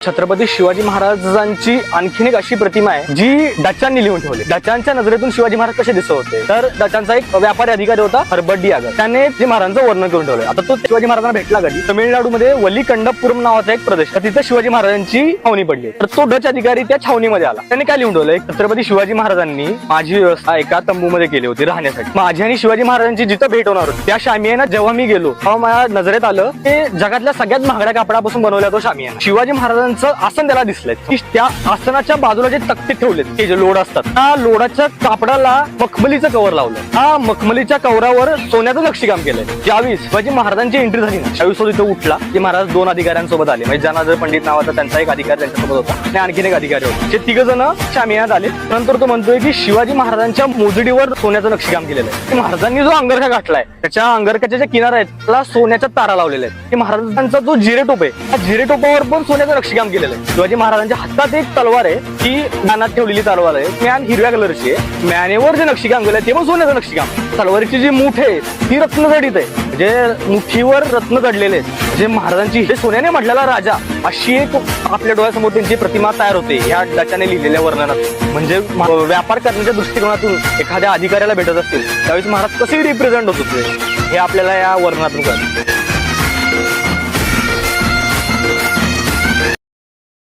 छत्रपती शिवाजी महाराजांची आणखीन एक अशी प्रतिमा आहे जी डचांनी लिहून ठेवली। डचांच्या नजरेतून शिवाजी महाराज कसे दिसत होते, तर डचांचा एक व्यापारी अधिकारी होता हर्बर्ट डी आगर, त्याने जे महाराजांचं वर्णन करून ठेवलं। आता तो शिवाजी महाराजांना भेटला कधी, तमिळनाडूमध्ये वलीकंडपुरम नावाचा एक प्रदेश, तिथे शिवाजी महाराजांची छावणी पडली। तर तो डच अधिकारी त्या छावणीमध्ये आला, त्याने काय लिहून ठेवलंय, छत्रपती शिवाजी महाराजांनी माझी व्यवस्था एका तंबूमध्ये केली होती राहण्यासाठी। माझी आणि शिवाजी महाराजांची जिथं भेट होणार होती त्या शामियाना जेव्हा मी गेलो तेव्हा माझ्या नजरेत आलं ते जगातल्या सगळ्यात महागड्या कापडापासून बनवला तो शामियाना। शिवाजी महाराजांचं आसन त्याला दिसलंय की त्या आसनाच्या बाजूला जे तक्ते ठेवलेत ते जे लोड असतात, त्या लोडाच्या कापडाला मखमलीचं कव्हर लावलं, हा मखमलीच्या कव्हरावर सोन्याचं नक्षीकाम केलंय। ज्यावेळी शिवाजी महाराजांची एंट्री झाली ना, त्यावेळी तो तिथे उठला, ते महाराज दोन अधिकाऱ्यांसोबत आले, म्हणजे जनार्दन पंडित नावाचा त्यांचा एक अधिकारी त्यांच्यासोबत होता आणि आणखीन एक अधिकारी होते, जे तिघ जण शामियानात आले। नंतर तो म्हणतोय की शिवाजी महाराजांच्या मोजडीवर सोन्याचं नक्षीकाम केलेलं आहे। महाराजांनी जो अंगरखा घातलाय त्याच्या अंगरख्याच्या ज्या किनारा आहेत त्याला सोन्याच्या तारा लावलेल्या आहेत। की महाराजांचा जो जिरेटोप आहे त्या जिरेटोपावर पण सोन्याचं नक्षीकाम केलेलं आहे। शिवाजी महाराजांच्या हातात एक तलवार आहे, ती म्यानात ठेवलेली तलवार आहे, म्यान हिरव्या कलरची आहे, म्यानेवर जे नक्षीकाम केलंय ते पण सोन्याचं नक्षीकाम। तलवारीची जी मूठ आहे ती रत्नजडित आहे, म्हणजे मुठीवर रत्न जडलेले आहेत, जे महाराजांची हे सोन्याने म्हटलेला राजा अशी एक आपल्या डोळ्यासमोर त्यांची प्रतिमा तयार होते या डचाने लिहिलेल्या वर्णनात। म्हणजे व्यापार करण्याच्या दृष्टिकोनातून एखाद्या अधिकाऱ्याला भेटत असतील त्यावेळेस महाराज कसे रिप्रेझेंट होत होते हे आपल्याला या वर्णनातून कळतं।